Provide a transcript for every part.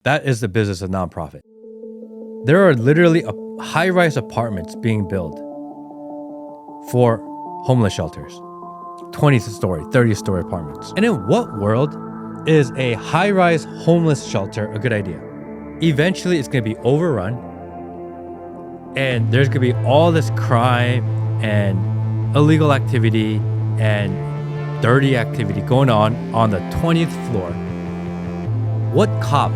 That is the business of nonprofit. There are literally high-rise apartments being built for homeless shelters. 20-story, 30-story apartments. And in what world is a high-rise homeless shelter a good idea? Eventually, it's going to be overrun, and there's going to be all this crime and illegal activity and dirty activity going on the 20th floor. What cop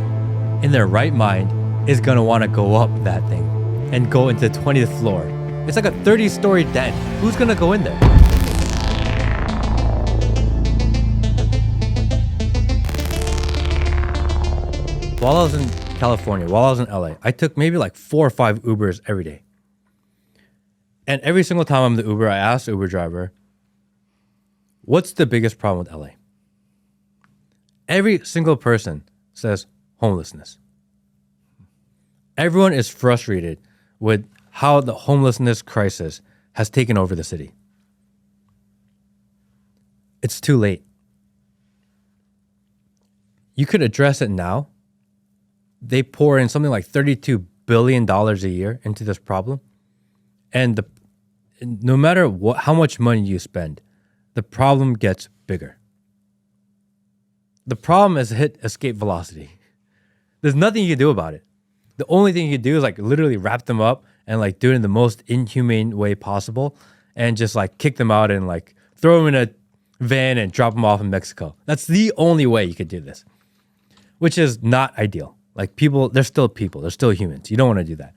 in their right mind is going to want to go up that thing and go into the 20th floor? It's like a 30-story den. Who's going to go in there? While I was in California, while I was in LA, I took maybe like 4 or 5 Ubers every day. And every single time I'm in the Uber, I asked the Uber driver, what's the biggest problem with LA? Every single person says homelessness. Everyone is frustrated with how the homelessness crisis has taken over the city. It's too late. You could address it now. They pour in something like $32 billion a year into this problem. And no matter how much money you spend, the problem gets bigger. The problem has hit escape velocity. There's nothing you can do about it. The only thing you can do is like literally wrap them up and like do it in the most inhumane way possible and just like kick them out and like throw them in a van and drop them off in Mexico. That's the only way you could do this, which is not ideal. Like people, they're still humans. You don't want to do that.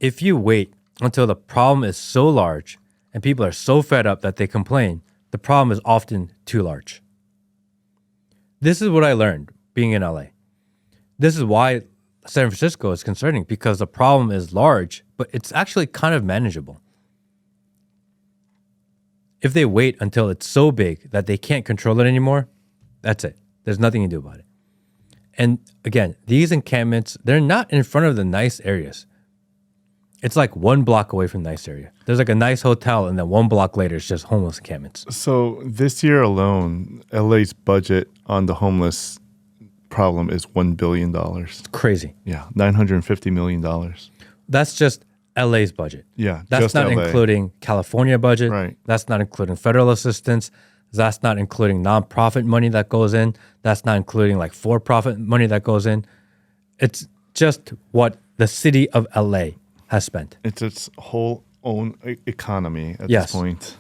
If you wait until the problem is so large and people are so fed up that they complain, the problem is often too large. This is what I learned being in LA. This is why San Francisco is concerning, because the problem is large, but it's actually kind of manageable. If they wait until it's so big that they can't control it anymore, that's it. There's nothing you can do about it. And again, these encampments, they're not in front of the nice areas. It's like 1 block away from the nice area. There's like a nice hotel, and then 1 block later, it's just homeless encampments. So this year alone, LA's budget on the homeless problem is $1 billion. It's crazy. Yeah, $950 million. That's just LA's budget. Yeah, that's just not LA. including California budget. Right. That's not including federal assistance. That's not including nonprofit money that goes in. That's not including like for-profit money that goes in. It's just what the city of LA has spent. It's its whole own economy at Yes. this point.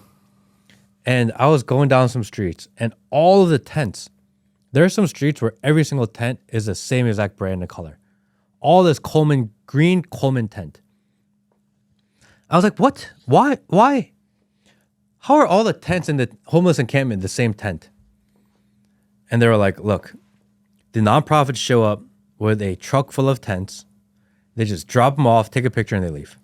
And I was going down some streets, and all of the tents, there are some streets where every single tent is the same exact brand and color. All this green Coleman tent. I was like, what? Why? How are all the tents in the homeless encampment the same tent? And they were like, look, the nonprofits show up with a truck full of tents. They just drop them off, take a picture, and they leave.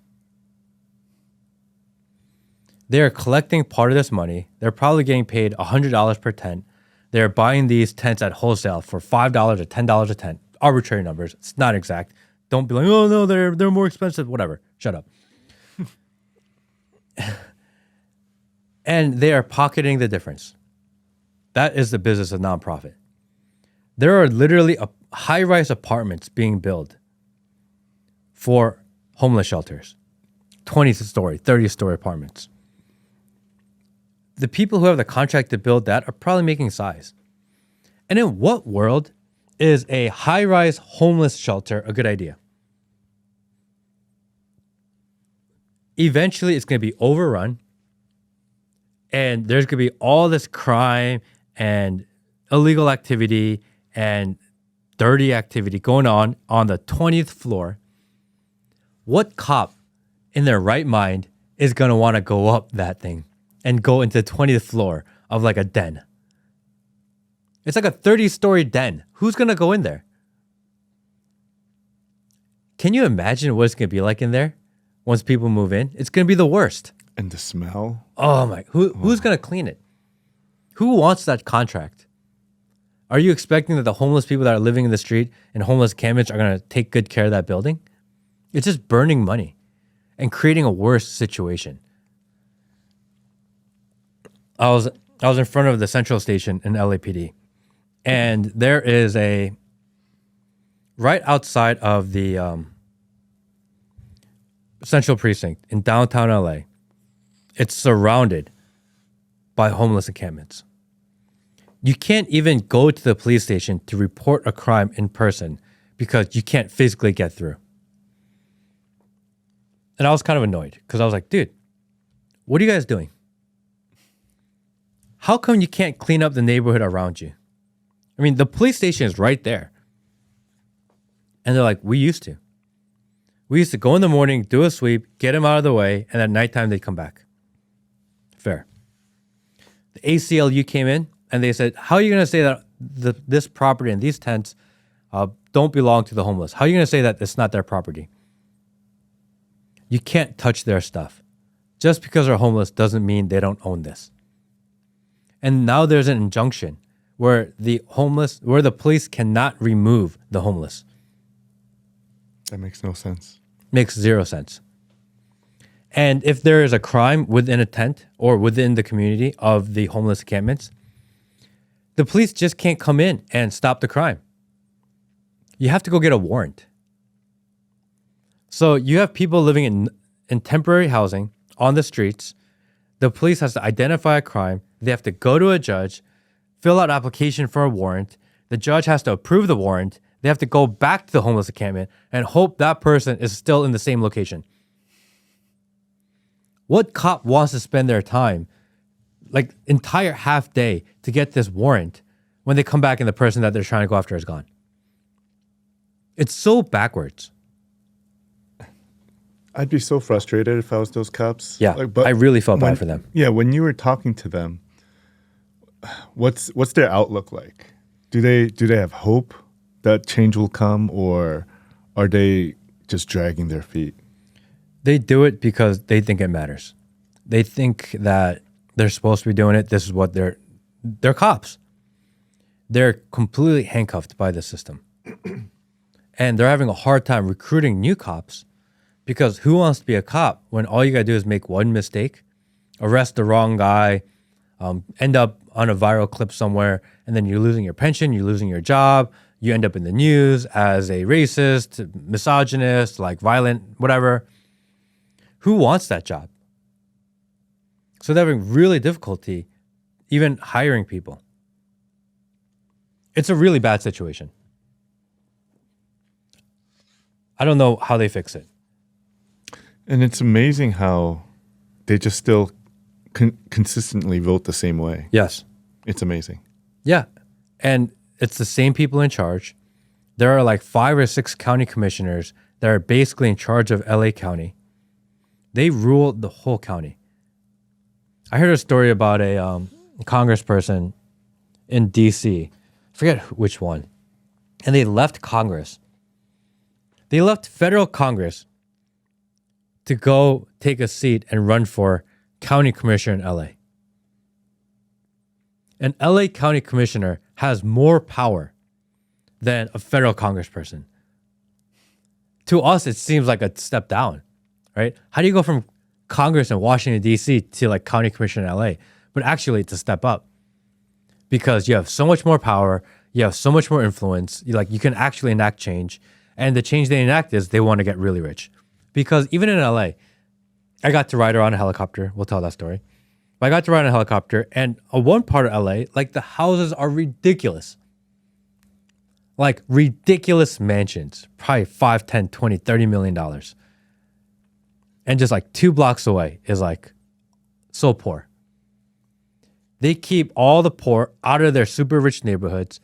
They're collecting part of this money. They're probably getting paid $100 per tent. They're buying these tents at wholesale for $5 or $10 a tent. Arbitrary numbers. It's not exact. Don't be like, oh no, they're more expensive. Whatever. Shut up. And they are pocketing the difference. That is the business of nonprofit. There are literally high-rise apartments being built for homeless shelters. 20-story, 30-story apartments. The people who have the contract to build that are probably making size. And in what world is a high-rise homeless shelter a good idea? Eventually, it's going to be overrun. And there's going to be all this crime and illegal activity and dirty activity going on the 20th floor. What cop in their right mind is going to want to go up that thing and go into the 20th floor of like a den? It's like a 30-story den. Who's going to go in there? Can you imagine what it's going to be like in there once people move in? It's going to be the worst. And the smell? Oh my, who's going to clean it? Who wants that contract? Are you expecting that the homeless people that are living in the street in homeless encampments are going to take good care of that building? It's just burning money and creating a worse situation. I was in front of the Central Station in LAPD, And there is right outside of the Central Precinct in downtown LA, it's surrounded by homeless encampments. You can't even go to the police station to report a crime in person because you can't physically get through. And I was kind of annoyed because I was like, dude, what are you guys doing? How come you can't clean up the neighborhood around you? I mean, the police station is right there. And they're like, we used to. We used to go in the morning, do a sweep, get them out of the way, and at nighttime they'd come back. Fair. The ACLU came in and they said, how are you going to say that this property and these tents don't belong to the homeless? How are you going to say that it's not their property? You can't touch their stuff. Just because they're homeless doesn't mean they don't own this. And now there's an injunction where the police cannot remove the homeless. That makes no sense. Makes zero sense. And if there is a crime within a tent or within the community of the homeless encampments, the police just can't come in and stop the crime. You have to go get a warrant. So you have people living in temporary housing on the streets. The police has to identify a crime. They have to go to a judge, fill out application for a warrant. The judge has to approve the warrant. They have to go back to the homeless encampment and hope that person is still in the same location. What cop wants to spend their time, like entire half day, to get this warrant when they come back and the person that they're trying to go after is gone? It's so backwards. I'd be so frustrated if I was those cops. Yeah, I really felt bad for them. Yeah, when you were talking to them, what's their outlook like? Do they have hope that change will come, or are they just dragging their feet? They do it because they think it matters. They think that they're supposed to be doing it. This is what they're cops. They're completely handcuffed by the system. And they're having a hard time recruiting new cops because who wants to be a cop when all you got to do is make one mistake, arrest the wrong guy, end up on a viral clip somewhere, and then you're losing your pension, you're losing your job, you end up in the news as a racist, misogynist, like violent, whatever. Who wants that job? So they're having really difficulty even hiring people. It's a really bad situation. I don't know how they fix it. And it's amazing how they just still consistently vote the same way. Yes. It's amazing. Yeah. And it's the same people in charge. There are like 5 or 6 county commissioners that are basically in charge of LA County. They rule the whole county. I heard a story about a congressperson in DC. I forget which one. And they left Congress. They left federal Congress to go take a seat and run for county commissioner in LA. An LA county commissioner has more power than a federal congressperson. To us, it seems like a step down, right? How do you go from Congress in Washington, D.C. to like county commissioner in LA? But actually, it's a step up because you have so much more power. You have so much more influence. You can actually enact change. And the change they enact is they want to get really rich. Because even in LA, I got to ride around a helicopter. We'll tell that story. But I got to ride on a helicopter, and one part of LA, like the houses are ridiculous. Like ridiculous mansions, probably $5, $10, $20, $30 million. And just like 2 blocks away is like so poor. They keep all the poor out of their super rich neighborhoods.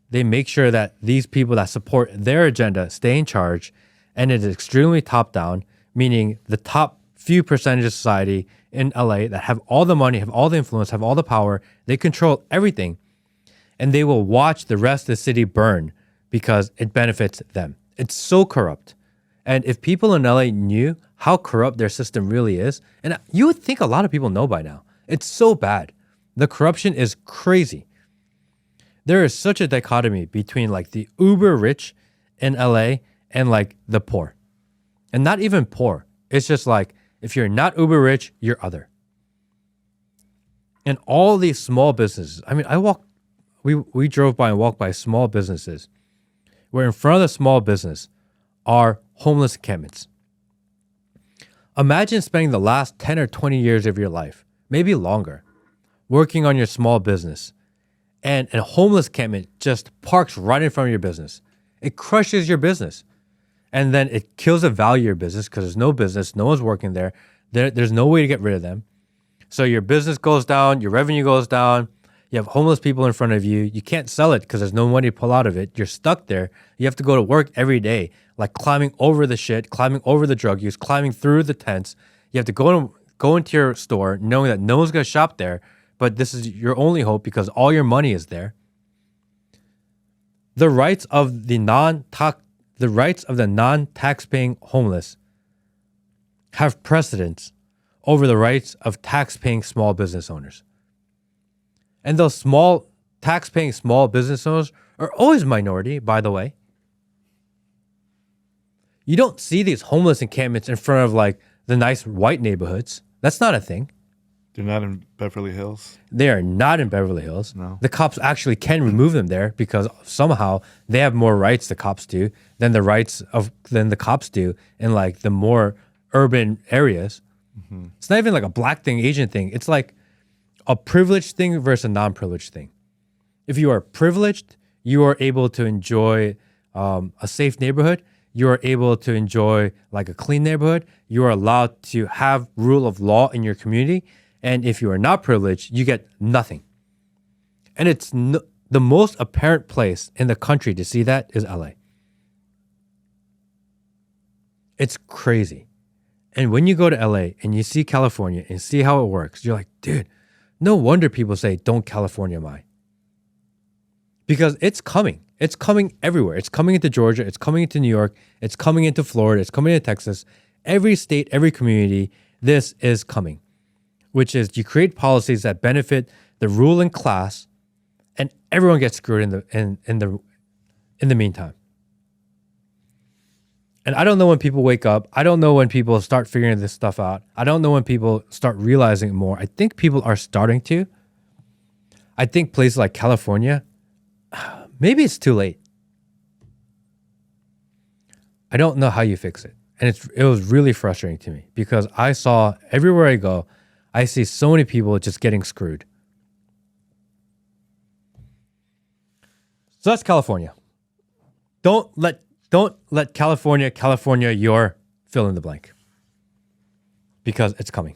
They make sure that these people that support their agenda stay in charge, and it is extremely top down, meaning the top few percentage of society in LA that have all the money, have all the influence, have all the power. They control everything, and they will watch the rest of the city burn because it benefits them. It's so corrupt. And if people in LA knew how corrupt their system really is, and you would think a lot of people know by now, it's so bad. The corruption is crazy. There is such a dichotomy between like the uber rich in LA and like the poor. And not even poor. It's just like, if you're not uber rich, you're other. And all these small businesses, I mean, I walked we drove by and walked by small businesses where in front of the small business are homeless encampments. Imagine spending the last 10 or 20 years of your life, maybe longer, working on your small business, and a homeless encampment just parks right in front of your business. It crushes your business. And then it kills the value of your business because there's no business, no one's working there. There's no way to get rid of them. So your business goes down, your revenue goes down. You have homeless people in front of you. You can't sell it because there's no money to pull out of it. You're stuck there. You have to go to work every day, like climbing over the shit, climbing over the drug use, climbing through the tents. You have to go into your store knowing that no one's going to shop there, but this is your only hope because all your money is there. The rights of the non-tax-paying homeless have precedence over the rights of tax-paying small business owners. And those small tax-paying small business owners are always minority, by the way. You don't see these homeless encampments in front of like the nice white neighborhoods. That's not a thing. They're not in Beverly Hills? They are not in Beverly Hills. No. The cops actually can remove them there because somehow they have more rights, the cops do, than the cops do in like the more urban areas. Mm-hmm. It's not even like a black thing, Asian thing. It's like a privileged thing versus a non-privileged thing. If you are privileged, you are able to enjoy a safe neighborhood. You are able to enjoy like a clean neighborhood. You are allowed to have rule of law in your community. And if you are not privileged, you get nothing. And it's the most apparent place in the country to see that is LA. It's crazy. And when you go to LA and you see California and see how it works, you're like, dude, no wonder people say, don't California my. Because it's coming. It's coming everywhere. It's coming into Georgia. It's coming into New York. It's coming into Florida. It's coming into Texas. Every state, every community, this is coming. Which is you create policies that benefit the ruling class and everyone gets screwed in the meantime. And I don't know when people wake up. I don't know when people start figuring this stuff out. I don't know when people start realizing it more. I think people are starting to. I think places like California, maybe it's too late. I don't know how you fix it. And it was really frustrating to me because I saw everywhere I go, I see so many people just getting screwed. So that's California. Don't let California your fill in the blank because it's coming.